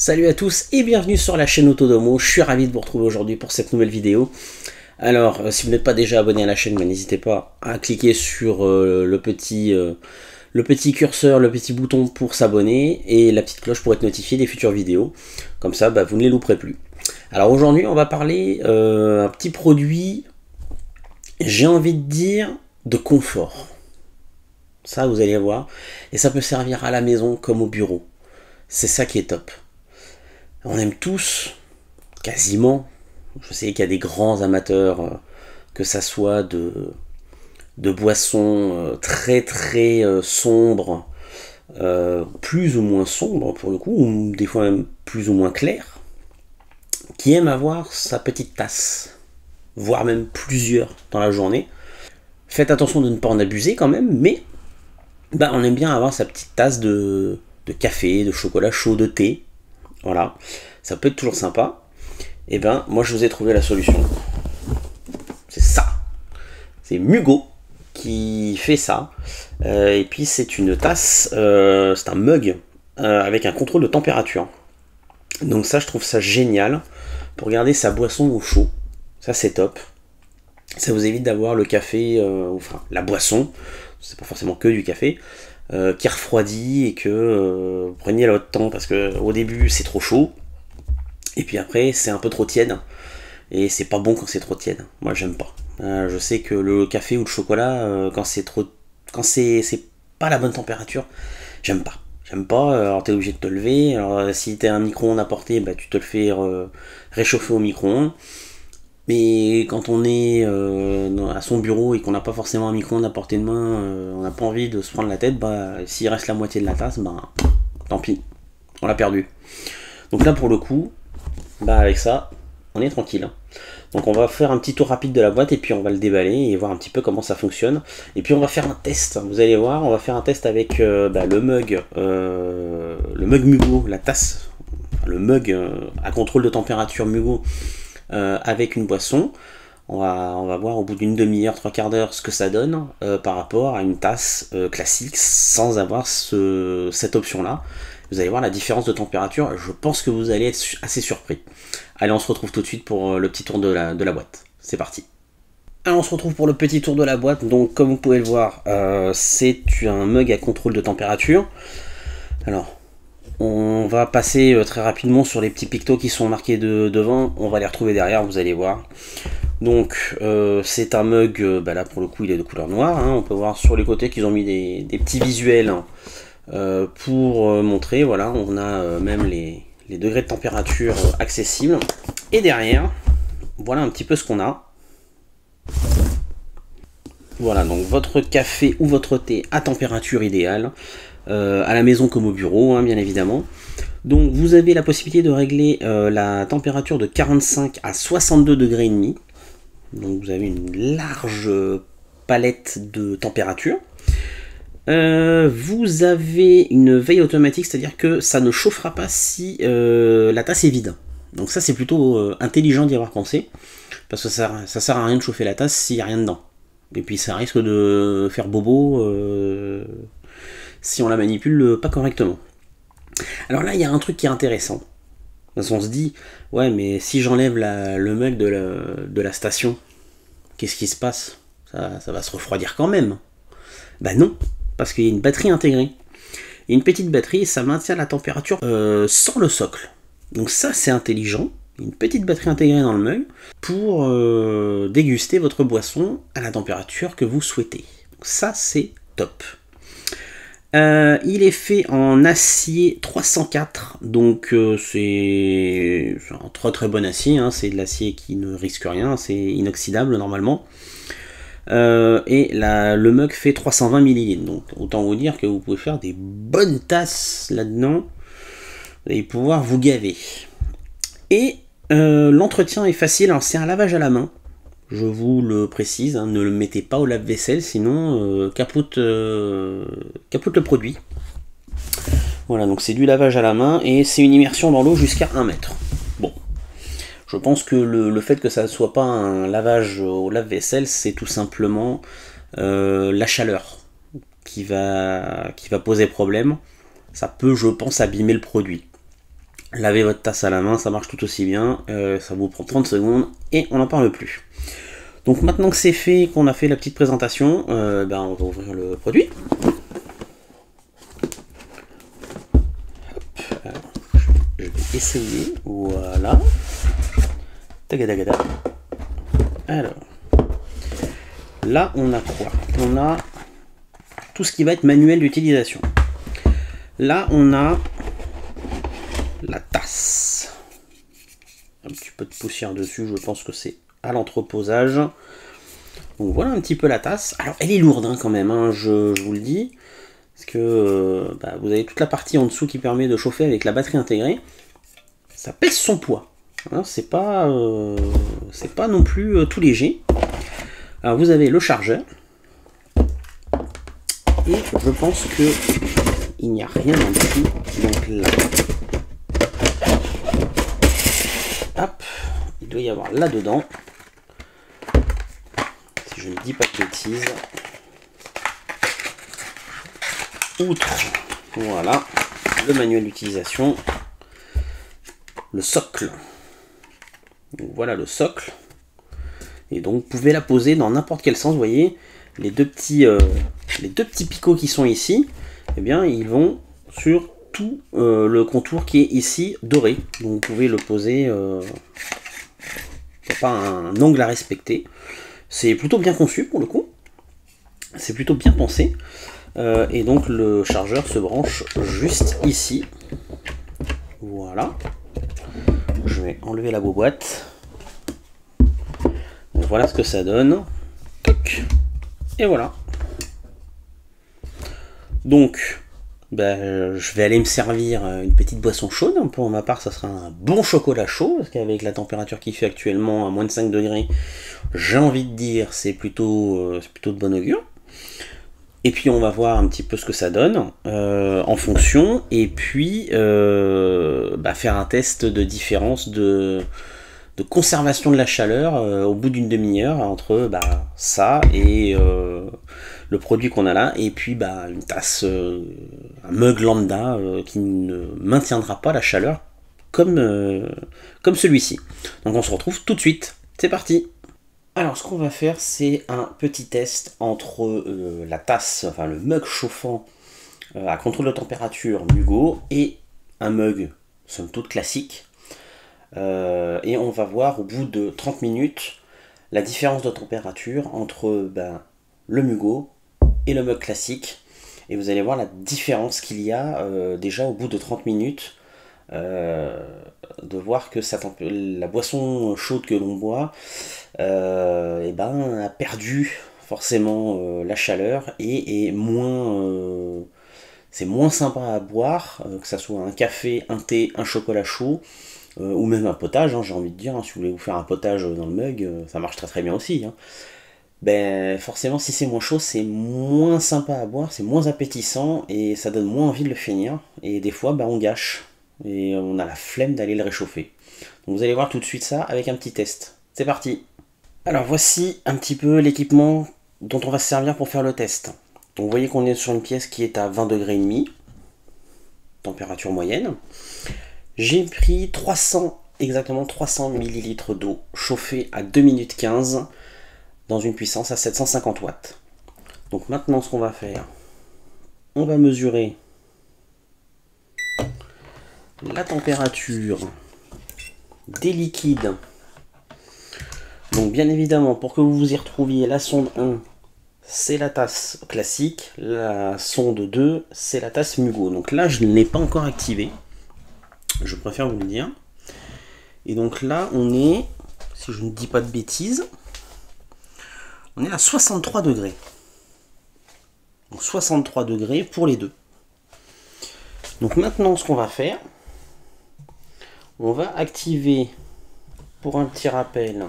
Salut à tous et bienvenue sur la chaîne Autodomo, je suis ravi de vous retrouver aujourd'hui pour cette nouvelle vidéo. Alors, si vous n'êtes pas déjà abonné à la chaîne, n'hésitez pas à cliquer sur le petit curseur, le petit bouton pour s'abonner et la petite cloche pour être notifié des futures vidéos. Comme ça, vous ne les louperez plus. Alors aujourd'hui, on va parler un petit produit, j'ai envie de dire, de confort. Ça, vous allez voir. Et ça peut servir à la maison comme au bureau. C'est ça qui est top. On aime tous, quasiment, je sais qu'il y a des grands amateurs, que ça soit de boissons très sombres, plus ou moins sombres pour le coup, ou des fois même plus ou moins claires, qui aiment avoir sa petite tasse, voire même plusieurs dans la journée. Faites attention de ne pas en abuser quand même, mais on aime bien avoir sa petite tasse de café, de chocolat chaud, de thé. Voilà, ça peut être toujours sympa. Et moi je vous ai trouvé la solution. C'est ça. C'est Mugo qui fait ça. Et puis c'est une tasse, c'est un mug avec un contrôle de température. Donc ça, je trouve ça génial pour garder sa boisson au chaud. Ça c'est top. Ça vous évite d'avoir le café, enfin la boisson, c'est pas forcément que du café, qui refroidit et que vous preniez votre temps parce que au début c'est trop chaud et puis après c'est un peu trop tiède et c'est pas bon quand c'est trop tiède. Moi j'aime pas. Je sais que le café ou le chocolat quand c'est pas la bonne température, j'aime pas. J'aime pas, alors t'es obligé de te lever. Alors si t'as un micro-ondes à porter, tu te le fais réchauffer au micro-ondes. Mais quand on est à son bureau et qu'on n'a pas forcément un micro-ondes à portée de main, on n'a pas envie de se prendre la tête, s'il reste la moitié de la tasse, tant pis, on l'a perdu. Donc là pour le coup, avec ça, on est tranquille. Donc on va faire un petit tour rapide de la boîte et puis on va le déballer et voir un petit peu comment ça fonctionne. Et puis on va faire un test, vous allez voir, on va faire un test avec le mug Mugo, la tasse, le mug à contrôle de température Mugo. Avec une boisson, on va voir au bout d'une demi-heure, trois quarts d'heure ce que ça donne par rapport à une tasse classique sans avoir cette option là. Vous allez voir la différence de température, je pense que vous allez être assez surpris. Allez, on se retrouve tout de suite pour le petit tour de la boîte, c'est parti. Alors on se retrouve pour le petit tour de la boîte, donc comme vous pouvez le voir, c'est un mug à contrôle de température. Alors, on va passer très rapidement sur les petits pictos qui sont marqués devant, on va les retrouver derrière, vous allez voir. Donc c'est un mug, là pour le coup il est de couleur noire, hein. On peut voir sur les côtés qu'ils ont mis des petits visuels pour montrer, voilà, on a même les degrés de température accessibles. Et derrière, voilà un petit peu ce qu'on a. Voilà, donc votre café ou votre thé à température idéale. À la maison comme au bureau, hein, bien évidemment. Donc vous avez la possibilité de régler la température de 45 à 62 degrés et demi. Donc vous avez une large palette de température. Vous avez une veille automatique, c'est-à-dire que ça ne chauffera pas si la tasse est vide. Donc ça c'est plutôt intelligent d'y avoir pensé, parce que ça sert à rien de chauffer la tasse s'il n'y a rien dedans. Et puis ça risque de faire bobo si on la manipule pas correctement. Alors là, il y a un truc qui est intéressant. Parce qu'on se dit, ouais, mais si j'enlève le mug de la station, qu'est-ce qui se passe? Ça va se refroidir quand même. Non, parce qu'il y a une batterie intégrée. Et une petite batterie, ça maintient la température sans le socle. Donc ça, c'est intelligent. Une petite batterie intégrée dans le mug pour déguster votre boisson à la température que vous souhaitez. Donc ça, c'est top. Il est fait en acier 304, donc c'est un très bon acier, hein, c'est de l'acier qui ne risque rien, c'est inoxydable normalement. Et le mug fait 320 ml, donc autant vous dire que vous pouvez faire des bonnes tasses là-dedans, vous allez pouvoir vous gaver. Et l'entretien est facile, alors c'est un lavage à la main. Je vous le précise, hein, ne le mettez pas au lave-vaisselle, sinon capote le produit. Voilà, donc c'est du lavage à la main et c'est une immersion dans l'eau jusqu'à 1 mètre. Bon, je pense que le fait que ça ne soit pas un lavage au lave-vaisselle, c'est tout simplement la chaleur qui va poser problème. Ça peut, je pense, abîmer le produit. Lavez votre tasse à la main, ça marche tout aussi bien, ça vous prend 30 secondes et on n'en parle plus. Donc maintenant que c'est fait, qu'on a fait la petite présentation, on va ouvrir le produit. Hop, alors, je vais essayer, voilà. Tagadagada. Alors, là on a quoi? On a tout ce qui va être manuel d'utilisation. Là on a la tasse. Un petit peu de poussière dessus, je pense que c'est à l'entreposage. Donc voilà un petit peu la tasse. Alors elle est lourde hein, quand même, hein, je vous le dis. Parce que vous avez toute la partie en dessous qui permet de chauffer avec la batterie intégrée. Ça pèse son poids. Hein, c'est pas non plus tout léger. Alors vous avez le chargeur. Et je pense que il n'y a rien en dessous. Donc là. Hop, il doit y avoir là-dedans. Si je ne dis pas de bêtises. Outre, voilà, le manuel d'utilisation, le socle. Donc voilà le socle. Et donc vous pouvez la poser dans n'importe quel sens, vous voyez, les deux petits picots qui sont ici, eh bien ils vont sur tout le contour qui est ici doré. Donc vous pouvez le poser, il n'y a pas un angle à respecter. C'est plutôt bien conçu pour le coup, c'est plutôt bien pensé. Et donc le chargeur se branche juste ici. Voilà. Je vais enlever la boîte. Donc voilà ce que ça donne. Toc. Et voilà. Donc, je vais aller me servir une petite boisson chaude. Pour ma part, ça sera un bon chocolat chaud, parce qu'avec la température qu'il fait actuellement à moins de 5 degrés, j'ai envie de dire c'est plutôt de bon augure. Et puis on va voir un petit peu ce que ça donne en fonction, et puis faire un test de différence de conservation de la chaleur au bout d'une demi-heure entre ça et le produit qu'on a là, et puis une tasse, un mug lambda qui ne maintiendra pas la chaleur comme celui-ci. Donc on se retrouve tout de suite, c'est parti. Alors ce qu'on va faire, c'est un petit test entre la tasse, enfin le mug chauffant à contrôle de température Mugo et un mug somme toute classique. Et on va voir au bout de 30 minutes la différence de température entre le Mugo et le mug classique. Et vous allez voir la différence qu'il y a déjà au bout de 30 minutes. De voir que la boisson chaude que l'on boit a perdu forcément la chaleur et est moins c'est moins sympa à boire, que ça soit un café, un thé, un chocolat chaud ou même un potage, hein, j'ai envie de dire, hein, si vous voulez vous faire un potage dans le mug, ça marche très très bien aussi, hein. Forcément si c'est moins chaud, c'est moins sympa à boire, c'est moins appétissant et ça donne moins envie de le finir, et des fois on gâche et on a la flemme d'aller le réchauffer. Donc vous allez voir tout de suite ça avec un petit test. C'est parti. Alors voici un petit peu l'équipement dont on va se servir pour faire le test. Donc vous voyez qu'on est sur une pièce qui est à 20 degrés et demi, température moyenne. J'ai pris exactement 300 ml d'eau chauffée à 2 minutes 15 dans une puissance à 750 watts. Donc maintenant ce qu'on va faire, on va mesurer la température des liquides. Donc bien évidemment, pour que vous vous y retrouviez, la sonde 1 c'est la tasse classique, la sonde 2 c'est la tasse Mugo. Donc là je ne l'ai pas encore activée, je préfère vous le dire. Et donc là on est, si je ne dis pas de bêtises, on est à 63 degrés. Donc 63 degrés pour les deux. Donc maintenant ce qu'on va faire, on va activer, pour un petit rappel,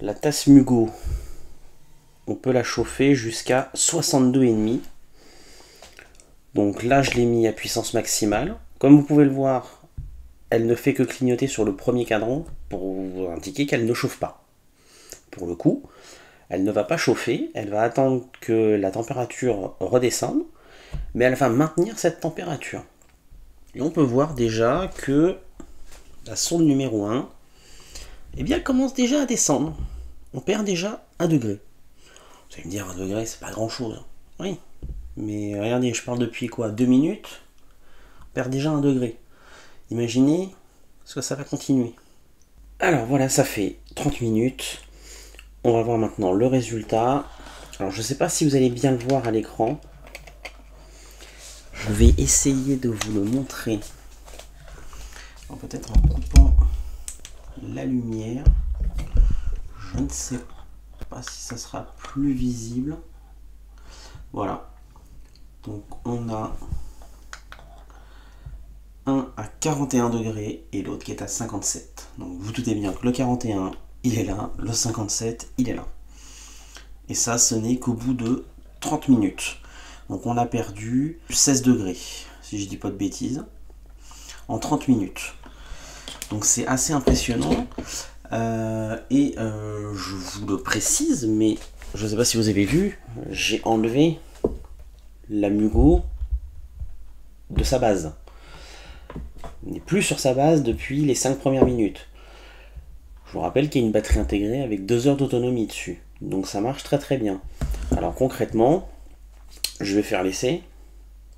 la tasse Mugo. On peut la chauffer jusqu'à 62,5. Donc là je l'ai mis à puissance maximale. Comme vous pouvez le voir, elle ne fait que clignoter sur le premier cadran pour vous indiquer qu'elle ne chauffe pas. Pour le coup, elle ne va pas chauffer, elle va attendre que la température redescende, mais elle va maintenir cette température. Et on peut voir déjà que la sonde numéro 1, eh bien, commence déjà à descendre. On perd déjà 1 degré. Vous allez me dire, 1 degré, c'est pas grand chose. Oui, mais regardez, je parle depuis quoi, 2 minutes, on perd déjà 1 degré. Imaginez ce que ça va continuer. Alors voilà, ça fait 30 minutes. On va voir maintenant le résultat. Alors je ne sais pas si vous allez bien le voir à l'écran. Je vais essayer de vous le montrer. Peut-être en coupant la lumière. Je ne sais pas si ça sera plus visible. Voilà. Donc on a un à 41 degrés et l'autre qui est à 57. Donc vous doutez bien que le 41 il est là, le 57 il est là. Et ça, ce n'est qu'au bout de 30 minutes. Donc on a perdu 16 degrés, si je dis pas de bêtises, en 30 minutes. Donc c'est assez impressionnant. Je vous le précise, mais je ne sais pas si vous avez vu, j'ai enlevé la Mugo de sa base. On n'est plus sur sa base depuis les 5 premières minutes. Je vous rappelle qu'il y a une batterie intégrée avec 2 heures d'autonomie dessus. Donc ça marche très très bien. Alors concrètement, je vais faire l'essai.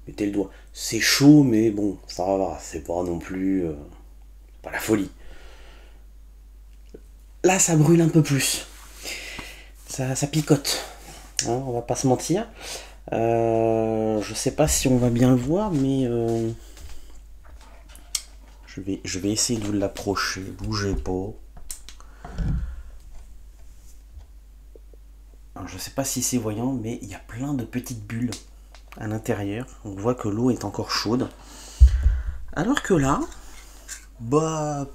Mettez le doigt. C'est chaud, mais bon, ça va. C'est pas non plus... pas la folie. Là, ça brûle un peu plus. Ça picote. Hein, on va pas se mentir. Je sais pas si on va bien le voir, mais... Je vais essayer de vous l'approcher. Bougez pas. Alors, je sais pas si c'est voyant, mais il y a plein de petites bulles à l'intérieur. On voit que l'eau est encore chaude. Alors que là, bah,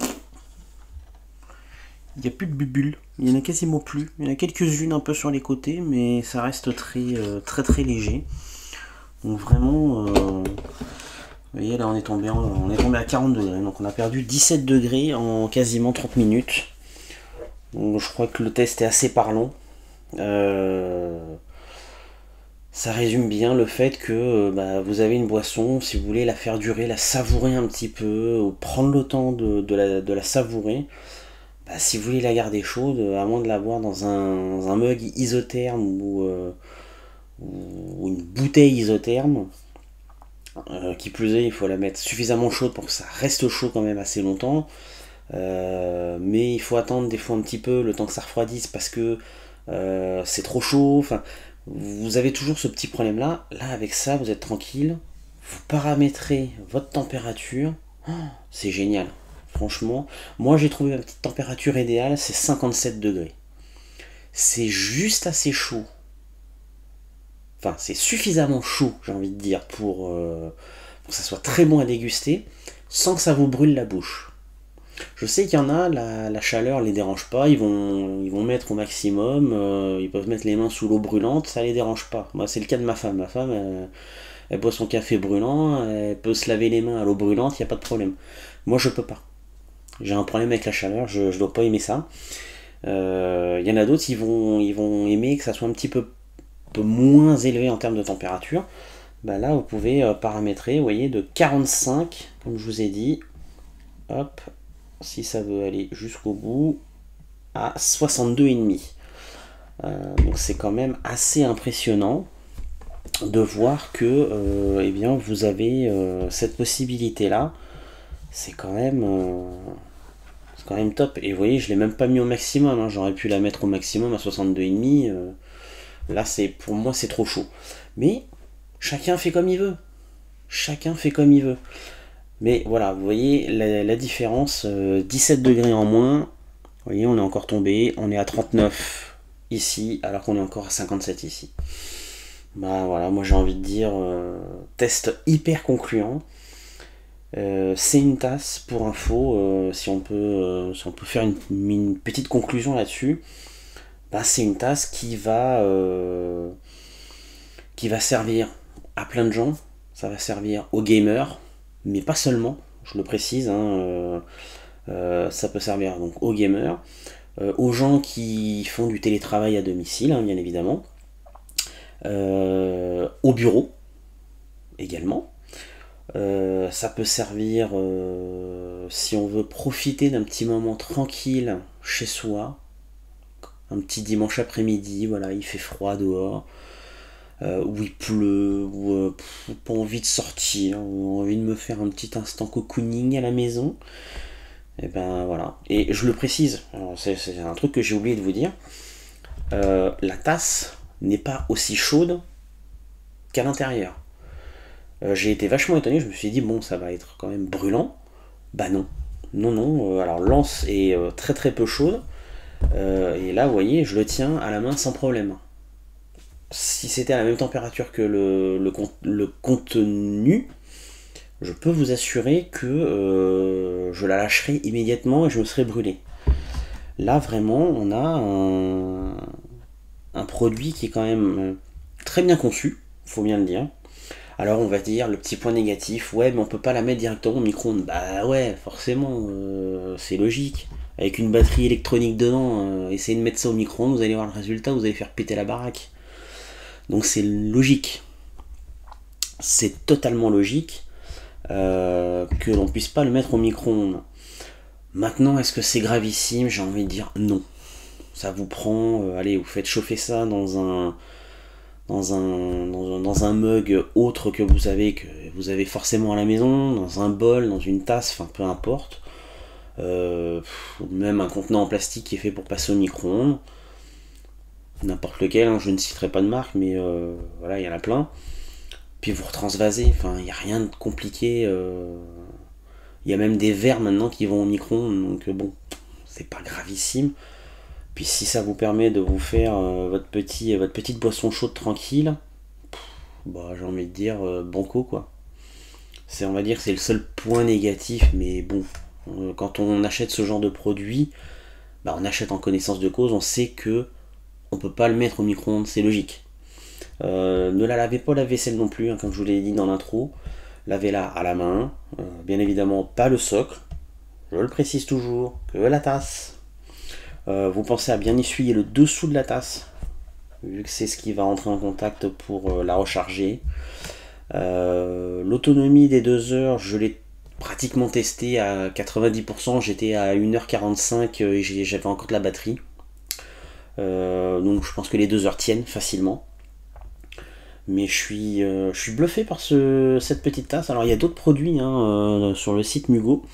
il n'y a plus de bulles. Il y en a quasiment plus. Il y en a quelques-unes un peu sur les côtés, mais ça reste très léger. Donc vraiment, vous voyez là on est tombé à 40 degrés. Donc on a perdu 17 degrés en quasiment 30 minutes. Donc je crois que le test est assez parlant. Ça résume bien le fait que vous avez une boisson, si vous voulez la faire durer, la savourer un petit peu, ou prendre le temps de la savourer, si vous voulez la garder chaude, à moins de la boire dans un mug isotherme ou une bouteille isotherme, qui plus est, il faut la mettre suffisamment chaude pour que ça reste chaud quand même assez longtemps, mais il faut attendre des fois un petit peu le temps que ça refroidisse parce que c'est trop chaud. Enfin, vous avez toujours ce petit problème là. Là avec ça vous êtes tranquille, vous paramétrez votre température. Oh, c'est génial, franchement. Moi j'ai trouvé ma petite température idéale, c'est 57 degrés. C'est juste assez chaud, enfin c'est suffisamment chaud, j'ai envie de dire, pour que ça soit très bon à déguster sans que ça vous brûle la bouche. Je sais qu'il y en a, la chaleur les dérange pas, ils vont mettre au maximum, ils peuvent mettre les mains sous l'eau brûlante, ça les dérange pas. Moi c'est le cas de ma femme. Elle boit son café brûlant, elle peut se laver les mains à l'eau brûlante, il n'y a pas de problème. Moi je peux pas. J'ai un problème avec la chaleur, je dois pas aimer ça. Il y en a d'autres, ils vont aimer que ça soit un petit peu moins élevé en termes de température. Là vous pouvez paramétrer, vous voyez, de 45, comme je vous ai dit, hop, si ça veut aller jusqu'au bout, à 62,5. Donc c'est quand même assez impressionnant de voir que eh bien, vous avez cette possibilité là. C'est quand même top. Et vous voyez, je l'ai même pas mis au maximum, hein. J'aurais pu la mettre au maximum à 62,5. Là pour moi c'est trop chaud. Mais chacun fait comme il veut. Chacun fait comme il veut. Mais voilà, vous voyez la différence, 17 degrés en moins, vous voyez, on est encore tombé, on est à 39 ici, alors qu'on est encore à 57 ici. Voilà, moi j'ai envie de dire, test hyper concluant. C'est une tasse, pour info, si on peut faire une petite conclusion là-dessus, c'est une tasse qui va servir à plein de gens, ça va servir aux gamers, mais pas seulement, je le précise, hein, ça peut servir donc aux gamers, aux gens qui font du télétravail à domicile, hein, bien évidemment, au bureau également, Ça peut servir si on veut profiter d'un petit moment tranquille chez soi, un petit dimanche après-midi, voilà, il fait froid dehors, où il pleut, ou pas envie de sortir, ou envie de me faire un petit instant cocooning à la maison. Et ben voilà. Et je le précise, c'est un truc que j'ai oublié de vous dire, la tasse n'est pas aussi chaude qu'à l'intérieur. J'ai été vachement étonné, je me suis dit bon ça va être quand même brûlant. Bah non. Non, non, alors l'anse est très très peu chaude. Et là vous voyez je le tiens à la main sans problème. Si c'était à la même température que le contenu, je peux vous assurer que je la lâcherai immédiatement et je me serais brûlé. Là vraiment on a un produit qui est quand même très bien conçu, faut bien le dire. Alors on va dire le petit point négatif, ouais mais on peut pas la mettre directement au micro-ondes. Bah ouais, forcément, c'est logique. Avec une batterie électronique dedans, essayez de mettre ça au micro-ondes, vous allez voir le résultat, vous allez faire péter la baraque. Donc c'est logique. C'est totalement logique que l'on puisse pas le mettre au micro-ondes. Maintenant, est-ce que c'est gravissime? J'ai envie de dire non. Ça vous prend, allez, vous faites chauffer ça dans un mug autre que vous avez forcément à la maison, dans un bol, dans une tasse, enfin peu importe. Même un contenant en plastique qui est fait pour passer au micro-ondes. N'importe lequel, hein, je ne citerai pas de marque, mais voilà, il y en a plein. Puis vous retransvasez, enfin il n'y a rien de compliqué. Il y a même des verres maintenant qui vont au micro-ondes, donc bon, c'est pas gravissime. Puis si ça vous permet de vous faire votre petite boisson chaude tranquille, bah j'ai envie de dire banco quoi. On va dire que c'est le seul point négatif, mais bon, quand on achète ce genre de produit, bah on achète en connaissance de cause, on sait que on peut pas le mettre au micro-ondes, c'est logique. Ne la lavez pas la vaisselle non plus, hein, comme je vous l'ai dit dans l'intro. Lavez-la à la main, bien évidemment pas le socle, je le précise toujours, que la tasse. Vous pensez à bien essuyer le dessous de la tasse, vu que c'est ce qui va entrer en contact pour la recharger. L'autonomie des 2 heures, je l'ai pratiquement testé à 90%, j'étais à 1h45 et j'avais encore de la batterie. Donc je pense que les 2 heures tiennent facilement. Mais je suis bluffé par cette petite tasse. Alors il y a d'autres produits hein, sur le site Mugo.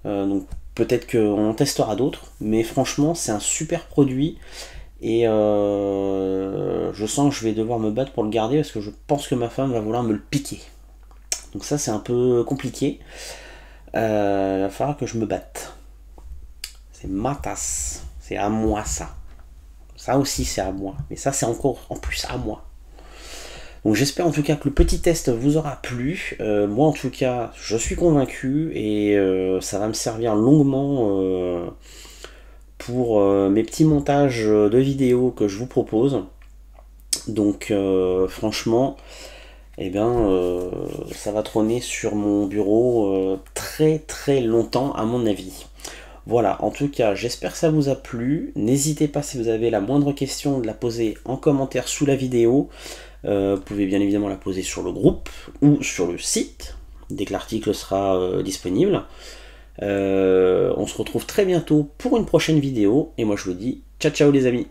Donc peut-être qu'on en testera d'autres. Mais franchement c'est un super produit. Et je sens que je vais devoir me battre pour le garder parce que je pense que ma femme va vouloir me le piquer. Donc ça c'est un peu compliqué. Il va falloir que je me batte. C'est ma tasse. C'est à moi ça. Ça aussi c'est à moi. Mais ça c'est encore en plus à moi. Donc j'espère en tout cas que le petit test vous aura plu. Moi en tout cas je suis convaincu et ça va me servir longuement pour mes petits montages de vidéos que je vous propose. Donc franchement, eh bien, ça va trôner sur mon bureau très très longtemps à mon avis. Voilà, en tout cas, j'espère que ça vous a plu. N'hésitez pas si vous avez la moindre question de la poser en commentaire sous la vidéo. Vous pouvez bien évidemment la poser sur le groupe ou sur le site, dès que l'article sera disponible. On se retrouve très bientôt pour une prochaine vidéo, et moi je vous dis ciao ciao les amis.